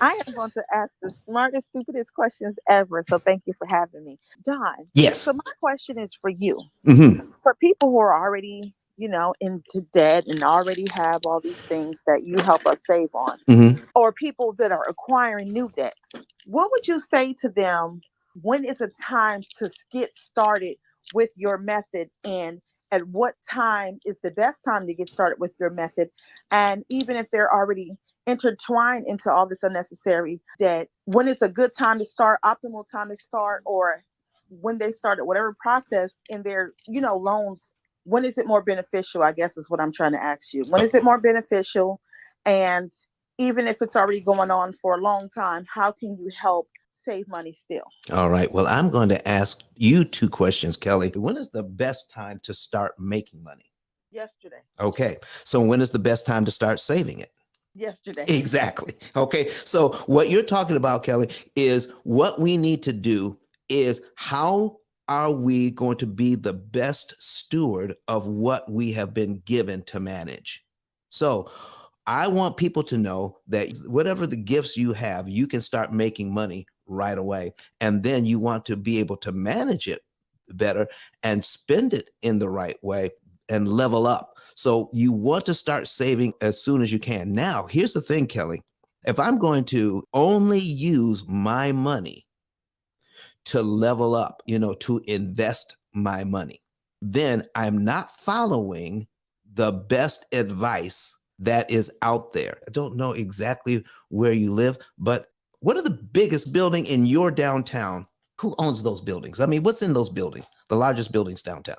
I am going to ask the smartest, stupidest questions ever. So thank you for having me. Don, Yes. so my question is for you. Hmm. For people who are already, into debt and already have all these things that you help us save on, Hmm. or people that are acquiring new debts, what would you say to them? When is a time to get started with your method? And at what time is the best time to get started with your method? And even if they're already intertwined into all this unnecessary debt, when is a good time to start, optimal time to start, or when they started whatever process in their, loans, when is it more beneficial? I guess is what I'm trying to ask you. When is it more beneficial? And even if it's already going on for a long time, how can you help save money still? All right. Well, I'm going to ask you two questions, Kelly. When is the best time to start making money? Yesterday. Okay. So when is the best time to start saving it? Yesterday. Exactly. Okay. So what you're talking about, Kelly, is what we need to do is how are we going to be the best steward of what we have been given to manage? So I want people to know that whatever the gifts you have, you can start making money right away. And then you want to be able to manage it better and spend it in the right way and level up. So you want to start saving as soon as you can. Now, here's the thing, Kelly. If I'm going to only use my money to level up, to invest my money, then I'm not following the best advice that is out there. I don't know exactly where you live, but what are the biggest building in your downtown? Who owns those buildings? I mean, what's in those buildings? The largest buildings downtown.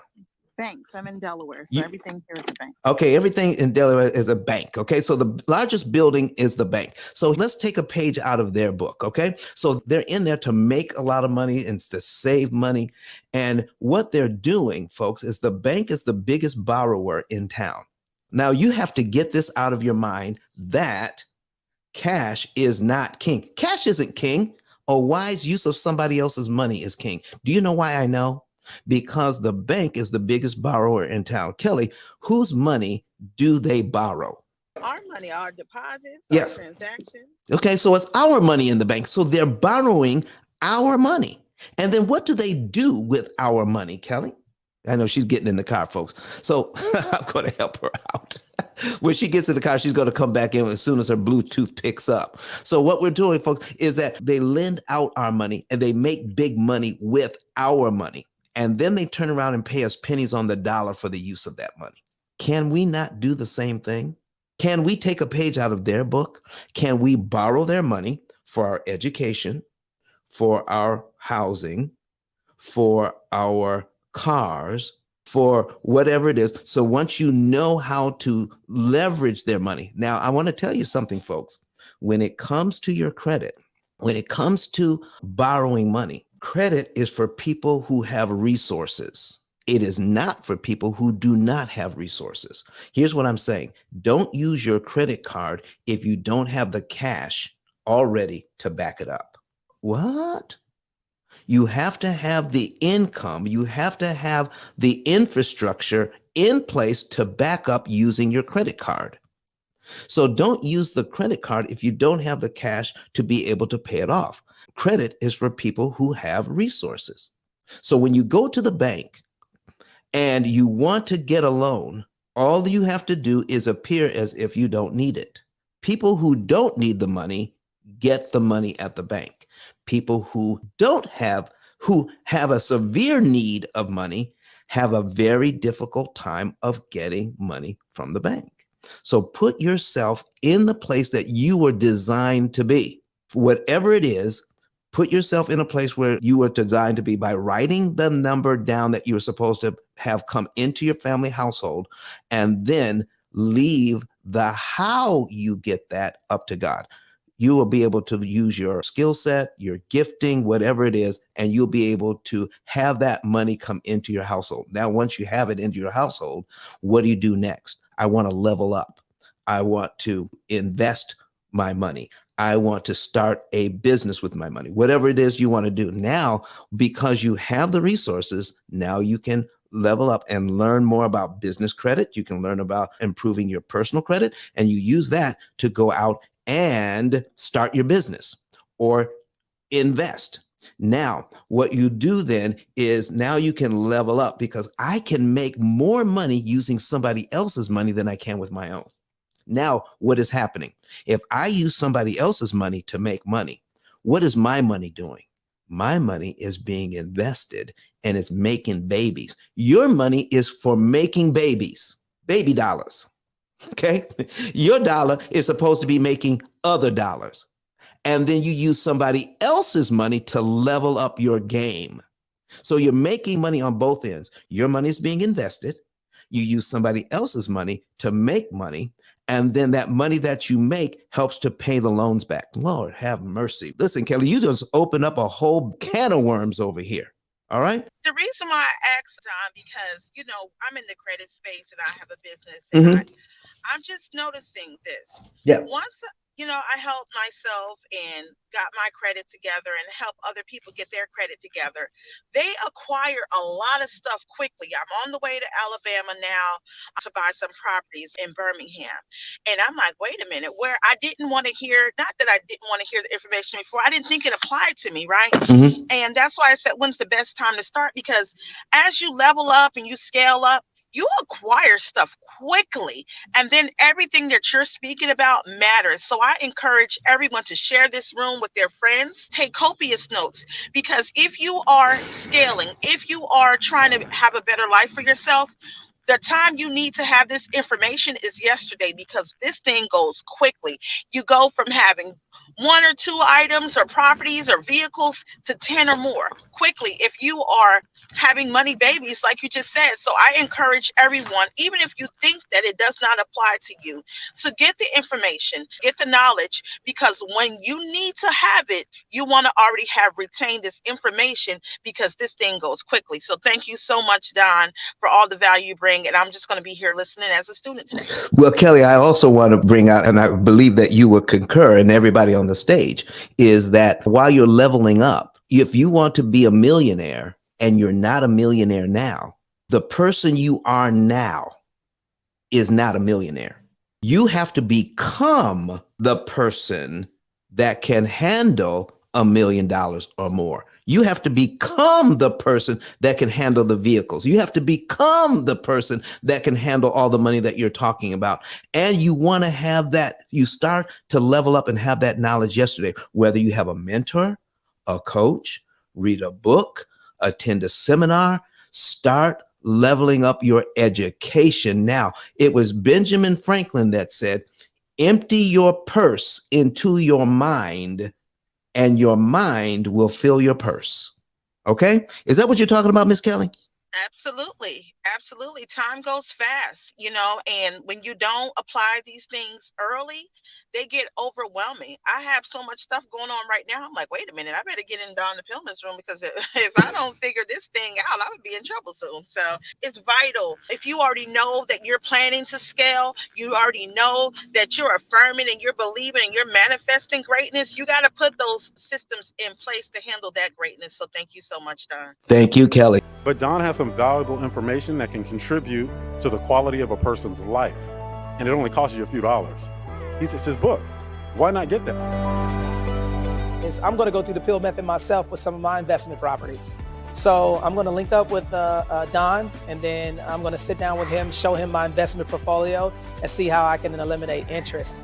Banks. I'm in Delaware, so You, everything here is a bank. Okay, everything in Delaware is a bank. Okay, so the largest building is the bank. So let's take a page out of their book. Okay, so they're in there to make a lot of money and to save money. And what they're doing, folks, is the bank is the biggest borrower in town. Now you have to get this out of your mind that cash is not king. Cash isn't king. A wise use of somebody else's money is king. Do you know why I know? Because the bank is the biggest borrower in town. Kelly, whose money do they borrow? Our money, our deposits, our Yes. transactions. Okay, so it's our money in the bank. So they're borrowing our money. And then what do they do with our money, Kelly? I know she's getting in the car, folks. So I'm going to help her out. When she gets in the car, she's going to come back in as soon as her Bluetooth picks up. So what we're doing, folks, is that they lend out our money and they make big money with our money. And then they turn around and pay us pennies on the dollar for the use of that money. Can we not do the same thing? Can we take a page out of their book? Can we borrow their money for our education, for our housing, for our cars, for whatever it is? So once you know how to leverage their money. Now, I want to tell you something, folks. When it comes to your credit, when it comes to borrowing money, credit is for people who have resources. It is not for people who do not have resources. Here's what I'm saying. Don't use your credit card if you don't have the cash already to back it up. What? You have to have the income, you have to have the infrastructure in place to back up using your credit card. So don't use the credit card if you don't have the cash to be able to pay it off. Credit is for people who have resources. So when you go to the bank and you want to get a loan, all you have to do is appear as if you don't need it. People who don't need the money get the money at the bank. People who have a severe need of money have a very difficult time of getting money from the bank. So put yourself in the place that you were designed to be. Whatever it is, put yourself in a place where you were designed to be by writing the number down that you're supposed to have come into your family household, and then leave the how you get that up to God. You will be able to use your skill set, your gifting, whatever it is, and you'll be able to have that money come into your household. Now, once you have it into your household, what do you do next? I want to level up. I want to invest my money. I want to start a business with my money, whatever it is you want to do. Now, because you have the resources, now you can level up and learn more about business credit. You can learn about improving your personal credit, and you use that to go out and start your business or invest. Now, what you do then is now you can level up because I can make more money using somebody else's money than I can with my own. Now, what is happening? If I use somebody else's money to make money, what is my money doing? My money is being invested and it's making babies. Your money is for making babies, baby dollars. Okay. Your dollar is supposed to be making other dollars. And then you use somebody else's money to level up your game. So you're making money on both ends. Your money is being invested. You use somebody else's money to make money. And then that money that you make helps to pay the loans back. Lord, have mercy. Listen, Kelly, you just open up a whole can of worms over here. All right. The reason why I asked, Don, because, I'm in the credit space and I have a business and I'm just noticing this. Yeah. Once, I helped myself and got my credit together and help other people get their credit together, they acquire a lot of stuff quickly. I'm on the way to Alabama now to buy some properties in Birmingham. And I'm like, wait a minute, where I didn't want to hear, not that I didn't want to hear the information before, I didn't think it applied to me, right? And that's why I said, when's the best time to start? Because as you level up and you scale up, you acquire stuff quickly, and then everything that you're speaking about matters. So I encourage everyone to share this room with their friends, take copious notes, because if you are scaling, if you are trying to have a better life for yourself, the time you need to have this information is yesterday, because this thing goes quickly. You go from having 1 or 2 items or properties or vehicles to 10 or more quickly if you are having money babies, like you just said. So I encourage everyone, even if you think that it does not apply to you, so get the information, get the knowledge, because when you need to have it, you want to already have retained this information, because this thing goes quickly. So thank you so much, Don, for all the value you bring. And I'm just going to be here listening as a student today. Well, Kelly, I also want to bring out, and I believe that you would concur, and everybody on the stage, is that while you're leveling up, if you want to be a millionaire and you're not a millionaire now, the person you are now is not a millionaire. You have to become the person that can handle $1 million or more. You have to become the person that can handle the vehicles. You have to become the person that can handle all the money that you're talking about. And you want to have that. You start to level up and have that knowledge yesterday, whether you have a mentor, a coach, read a book, attend a seminar, start leveling up your education now. It was Benjamin Franklin that said, empty your purse into your mind, and your mind will fill your purse. Okay? Is that what you're talking about, Miss Kelly? Absolutely. Absolutely. Time goes fast, and when you don't apply these things early, they get overwhelming. I have so much stuff going on right now. I'm like, wait a minute, I better get in Don the Pillman's room, because if I don't figure this thing out, I would be in trouble soon. So it's vital. If you already know that you're planning to scale, you already know that you're affirming and you're believing and you're manifesting greatness, you got to put those systems in place to handle that greatness. So thank you so much, Don. Thank you, Kelly. But Don has some valuable information that can contribute to the quality of a person's life. And it only costs you a few dollars. It's his book. Why not get that? I'm going to go through the P.I.L. method myself with some of my investment properties. So I'm going to link up with Don, and then I'm going to sit down with him, show him my investment portfolio, and see how I can eliminate interest.